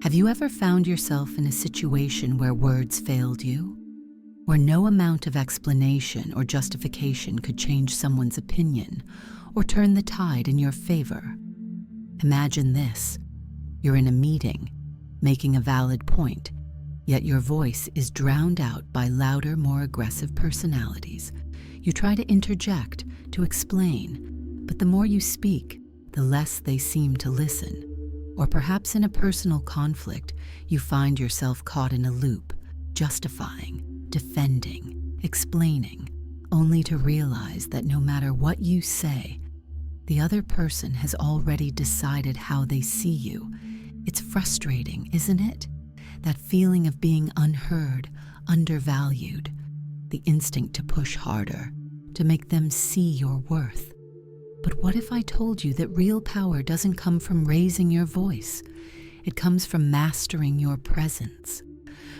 Have you ever found yourself in a situation where words failed you? Where no amount of explanation or justification could change someone's opinion or turn the tide in your favor? Imagine this. You're in a meeting, making a valid point, yet your voice is drowned out by louder, more aggressive personalities. You try to interject, to explain, but the more you speak, the less they seem to listen. Or perhaps in a personal conflict, you find yourself caught in a loop, justifying, defending, explaining, only to realize that no matter what you say, the other person has already decided how they see you. It's frustrating, isn't it? That feeling of being unheard, undervalued, the instinct to push harder, to make them see your worth. But what if I told you that real power doesn't come from raising your voice? It comes from mastering your presence,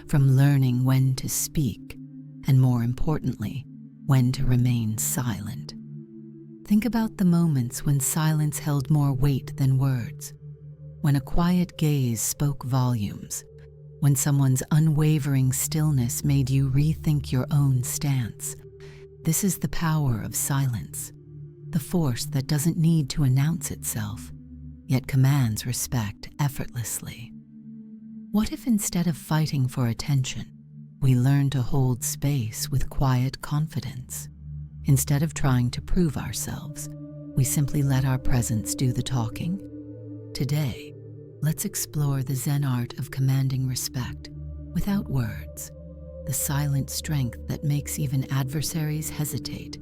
from learning when to speak, and more importantly, when to remain silent. Think about the moments when silence held more weight than words, when a quiet gaze spoke volumes, when someone's unwavering stillness made you rethink your own stance. This is the power of silence. The force that doesn't need to announce itself, yet commands respect effortlessly. What if instead of fighting for attention, we learn to hold space with quiet confidence? Instead of trying to prove ourselves, we simply let our presence do the talking? Today, let's explore the Zen art of commanding respect without words, the silent strength that makes even adversaries hesitate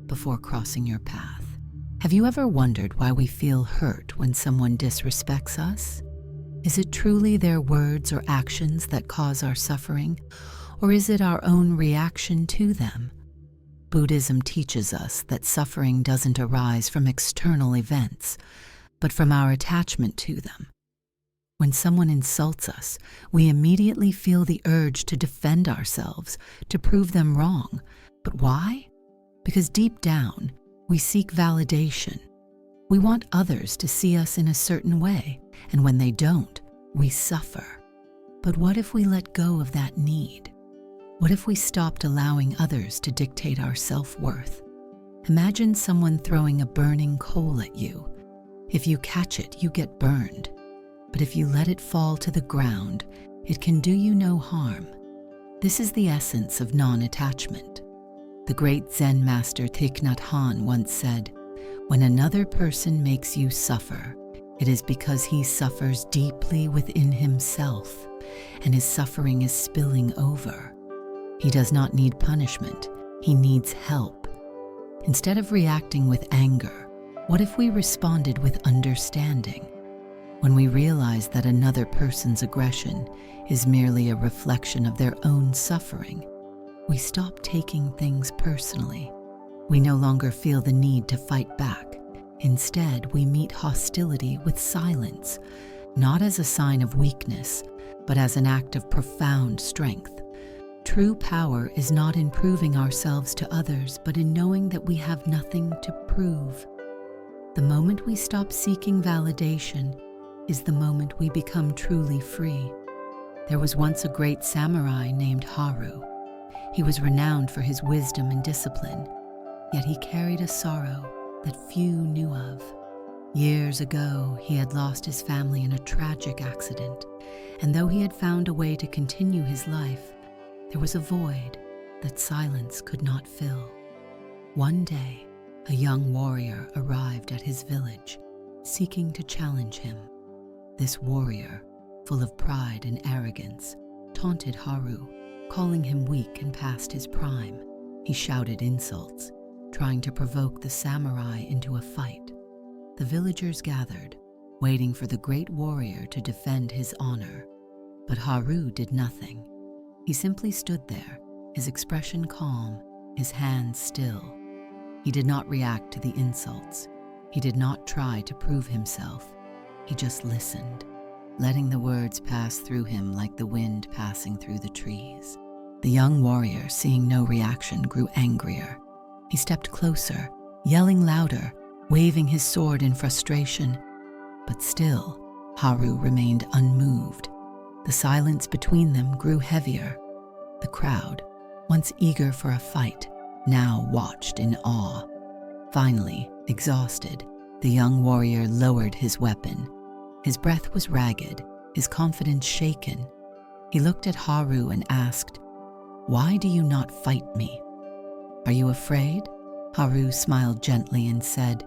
before crossing your path. Have you ever wondered why we feel hurt when someone disrespects us? Is it truly their words or actions that cause our suffering, or is it our own reaction to them? Buddhism teaches us that suffering doesn't arise from external events, but from our attachment to them. When someone insults us, we immediately feel the urge to defend ourselves, to prove them wrong. But why? Because deep down, we seek validation. We want others to see us in a certain way, and when they don't, we suffer. But what if we let go of that need? What if we stopped allowing others to dictate our self-worth? Imagine someone throwing a burning coal at you. If you catch it, you get burned. But if you let it fall to the ground, it can do you no harm. This is the essence of non-attachment. The great Zen master Thich Nhat Hanh once said, "When another person makes you suffer, it is because he suffers deeply within himself, and his suffering is spilling over. He does not need punishment, he needs help." Instead of reacting with anger, what if we responded with understanding? When we realize that another person's aggression is merely a reflection of their own suffering, we stop taking things personally. We no longer feel the need to fight back. Instead, we meet hostility with silence, not as a sign of weakness, but as an act of profound strength. True power is not in proving ourselves to others, but in knowing that we have nothing to prove. The moment we stop seeking validation is the moment we become truly free. There was once a great samurai named Haru. He was renowned for his wisdom and discipline, yet he carried a sorrow that few knew of. Years ago, he had lost his family in a tragic accident, and though he had found a way to continue his life, there was a void that silence could not fill. One day, a young warrior arrived at his village, seeking to challenge him. This warrior, full of pride and arrogance, taunted Haru, calling him weak and past his prime. He shouted insults, trying to provoke the samurai into a fight. The villagers gathered, waiting for the great warrior to defend his honor. But Haru did nothing. He simply stood there, his expression calm, his hands still. He did not react to the insults. He did not try to prove himself. He just listened, letting the words pass through him like the wind passing through the trees. The young warrior, seeing no reaction, grew angrier. He stepped closer, yelling louder, waving his sword in frustration. But still, Haru remained unmoved. The silence between them grew heavier. The crowd, once eager for a fight, now watched in awe. Finally, exhausted, the young warrior lowered his weapon. His breath was ragged, his confidence shaken. He looked at Haru and asked, "Why do you not fight me?" "Are you afraid?" Haru smiled gently and said,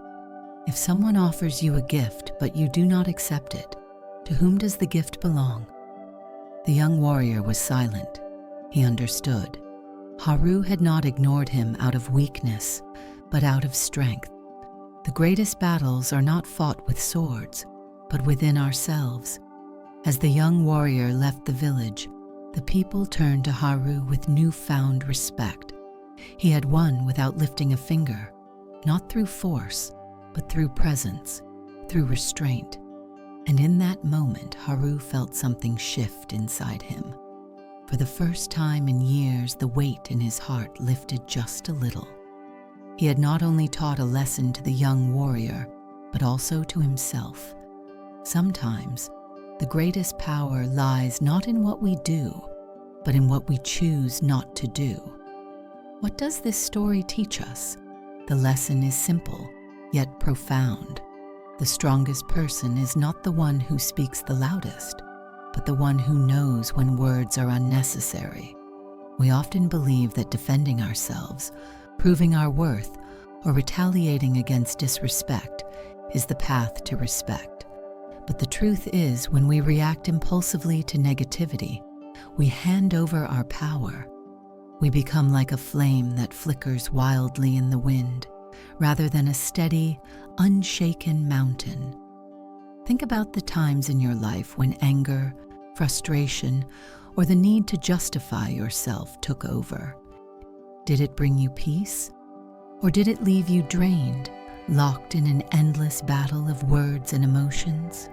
"If someone offers you a gift but you do not accept it, to whom does the gift belong?" The young warrior was silent. He understood. Haru had not ignored him out of weakness, but out of strength. The greatest battles are not fought with swords, but within ourselves. As the young warrior left the village, the people turned to Haru with newfound respect. He had won without lifting a finger, not through force, but through presence, through restraint. And in that moment, Haru felt something shift inside him. For the first time in years, the weight in his heart lifted just a little. He had not only taught a lesson to the young warrior, but also to himself. Sometimes, the greatest power lies not in what we do, but in what we choose not to do. What does this story teach us? The lesson is simple, yet profound. The strongest person is not the one who speaks the loudest, but the one who knows when words are unnecessary. We often believe that defending ourselves, proving our worth, or retaliating against disrespect is the path to respect. But the truth is, when we react impulsively to negativity, we hand over our power. We become like a flame that flickers wildly in the wind, rather than a steady, unshaken mountain. Think about the times in your life when anger, frustration, or the need to justify yourself took over. Did it bring you peace? Or did it leave you drained, locked in an endless battle of words and emotions?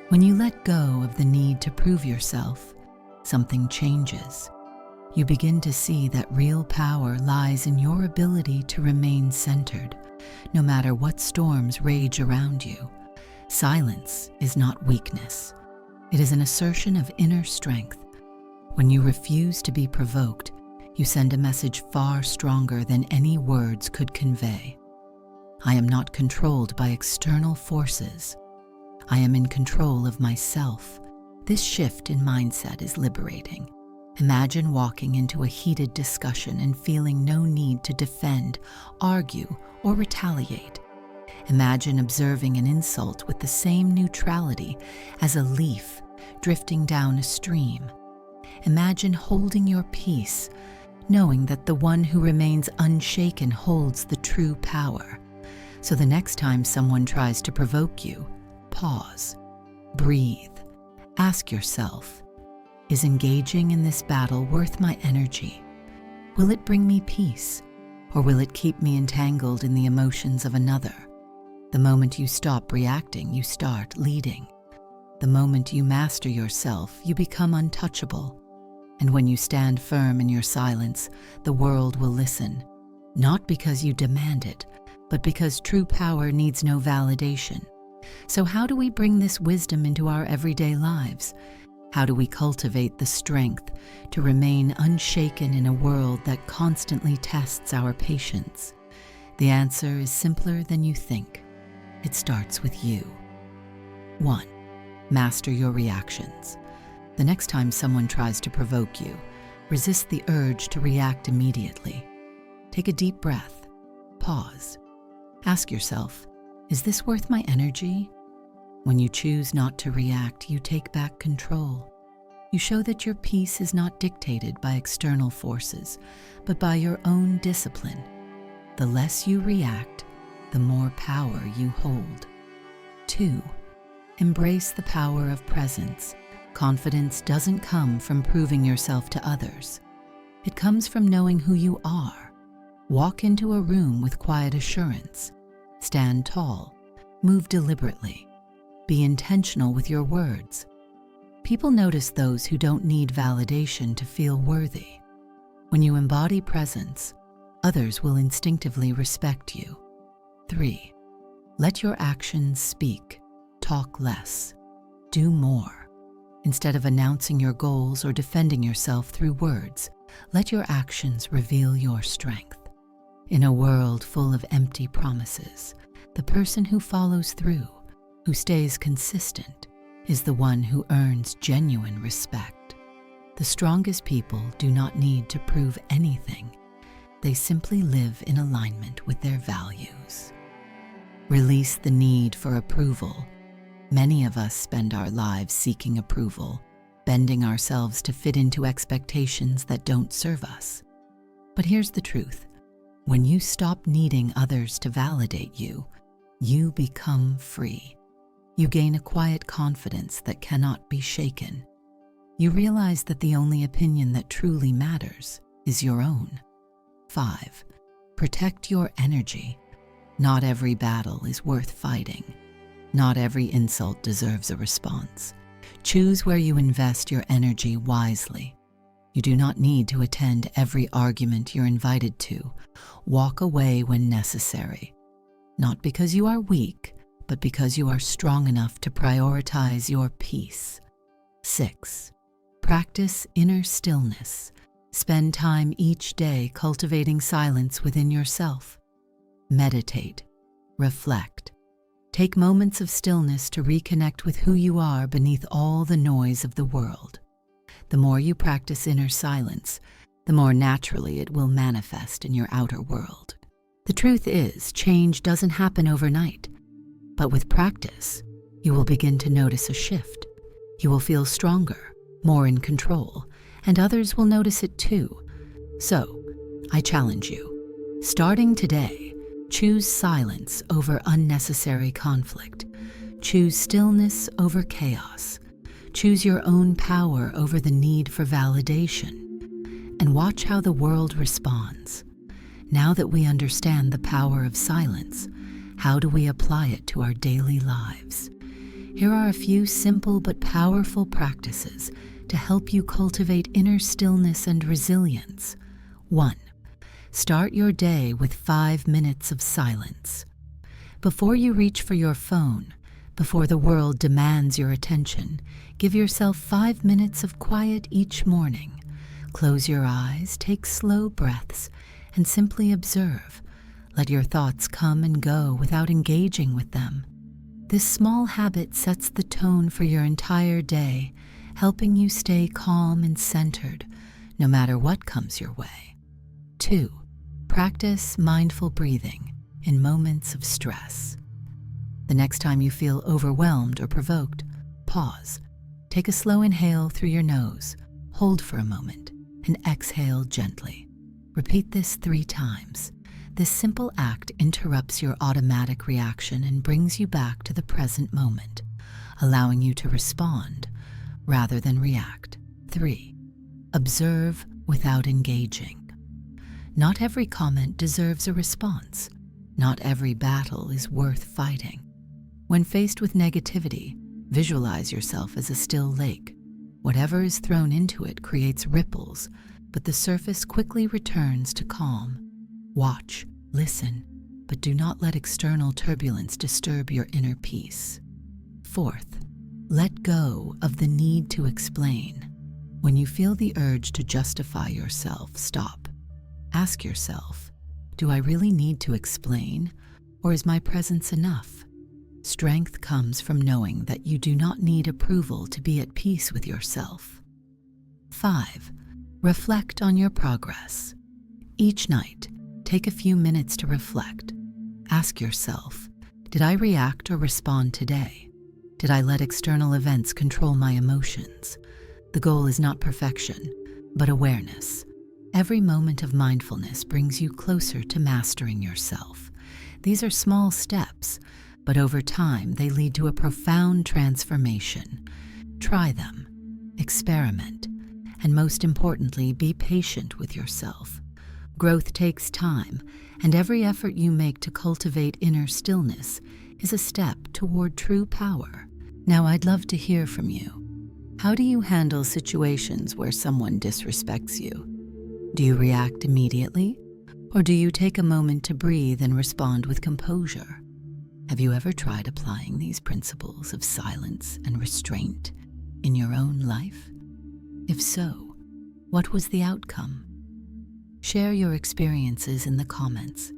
When you let go of the need to prove yourself, something changes. You begin to see that real power lies in your ability to remain centered, no matter what storms rage around you. Silence is not weakness. It is an assertion of inner strength. When you refuse to be provoked, you send a message far stronger than any words could convey. I am not controlled by external forces. I am in control of myself. This shift in mindset is liberating. Imagine walking into a heated discussion and feeling no need to defend, argue, or retaliate. Imagine observing an insult with the same neutrality as a leaf drifting down a stream. Imagine holding your peace, knowing that the one who remains unshaken holds the true power. So the next time someone tries to provoke you, pause, breathe, ask yourself, is engaging in this battle worth my energy? Will it bring me peace, or will it keep me entangled in the emotions of another? The moment you stop reacting, you start leading. The moment you master yourself, you become untouchable. And when you stand firm in your silence, the world will listen, not because you demand it, but because true power needs no validation. So how do we bring this wisdom into our everyday lives? How do we cultivate the strength to remain unshaken in a world that constantly tests our patience? The answer is simpler than you think. It starts with you. 1. Master your reactions. The next time someone tries to provoke you, resist the urge to react immediately. Take a deep breath. Pause. Ask yourself, is this worth my energy? When you choose not to react, you take back control. You show that your peace is not dictated by external forces, but by your own discipline. The less you react, the more power you hold. 2. Embrace the power of presence. Confidence doesn't come from proving yourself to others. It comes from knowing who you are. Walk into a room with quiet assurance. Stand tall. Move deliberately. Be intentional with your words. People notice those who don't need validation to feel worthy. When you embody presence, others will instinctively respect you. 3. Let your actions speak. Talk less. Do more. Instead of announcing your goals or defending yourself through words, let your actions reveal your strength. In a world full of empty promises, the person who follows through, who stays consistent, is the one who earns genuine respect. The strongest people do not need to prove anything. They simply live in alignment with their values. Release the need for approval. Many of us spend our lives seeking approval, bending ourselves to fit into expectations that don't serve us. But here's the truth. When you stop needing others to validate you, you become free. You gain a quiet confidence that cannot be shaken. You realize that the only opinion that truly matters is your own. 5. Protect your energy. Not every battle is worth fighting. Not every insult deserves a response. Choose where you invest your energy wisely. You do not need to attend every argument you're invited to. Walk away when necessary. Not because you are weak, but because you are strong enough to prioritize your peace. 6. Practice inner stillness. Spend time each day cultivating silence within yourself. Meditate. Reflect. Take moments of stillness to reconnect with who you are beneath all the noise of the world. The more you practice inner silence, the more naturally it will manifest in your outer world. The truth is, change doesn't happen overnight. But with practice, you will begin to notice a shift. You will feel stronger, more in control, and others will notice it too. So, I challenge you. Starting today, choose silence over unnecessary conflict. Choose stillness over chaos. Choose your own power over the need for validation. And watch how the world responds. Now that we understand the power of silence, how do we apply it to our daily lives? Here are a few simple but powerful practices to help you cultivate inner stillness and resilience. 1. Start your day with 5 minutes of silence. Before you reach for your phone, before the world demands your attention, give yourself 5 minutes of quiet each morning. Close your eyes, take slow breaths, and simply observe. Let your thoughts come and go without engaging with them. This small habit sets the tone for your entire day, helping you stay calm and centered, no matter what comes your way. 2. Practice mindful breathing in moments of stress. The next time you feel overwhelmed or provoked, pause. Take a slow inhale through your nose, hold for a moment, and exhale gently. Repeat this 3 times. This simple act interrupts your automatic reaction and brings you back to the present moment, allowing you to respond rather than react. 3. Observe without engaging. Not every comment deserves a response. Not every battle is worth fighting. When faced with negativity, visualize yourself as a still lake. Whatever is thrown into it creates ripples, but the surface quickly returns to calm. Watch, listen, but do not let external turbulence disturb your inner peace. 4th, let go of the need to explain. When you feel the urge to justify yourself, stop. Ask yourself, do I really need to explain, or is my presence enough? Strength comes from knowing that you do not need approval to be at peace with yourself. 5. Reflect on your progress. Each night, take a few minutes to reflect. Ask yourself, did I react or respond today? Did I let external events control my emotions? The goal is not perfection, but awareness. Every moment of mindfulness brings you closer to mastering yourself. These are small steps, but over time they lead to a profound transformation. Try them, experiment, and most importantly, be patient with yourself. Growth takes time, and every effort you make to cultivate inner stillness is a step toward true power. Now, I'd love to hear from you. How do you handle situations where someone disrespects you? Do you react immediately, or do you take a moment to breathe and respond with composure? Have you ever tried applying these principles of silence and restraint in your own life? If so, what was the outcome? Share your experiences in the comments.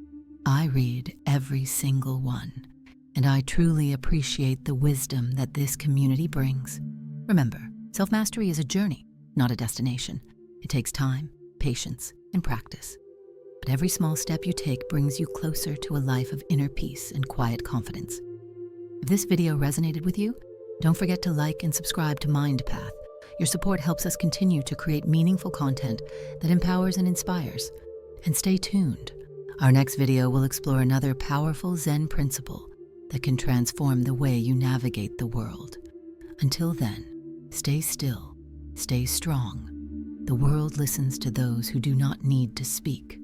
I read every single one, and I truly appreciate the wisdom that this community brings. Remember, self-mastery is a journey, not a destination. It takes time, patience, and practice. But every small step you take brings you closer to a life of inner peace and quiet confidence. If this video resonated with you, don't forget to like and subscribe to MindPath. Your support helps us continue to create meaningful content that empowers and inspires. And stay tuned. Our next video will explore another powerful Zen principle that can transform the way you navigate the world. Until then, stay still, stay strong. The world listens to those who do not need to speak.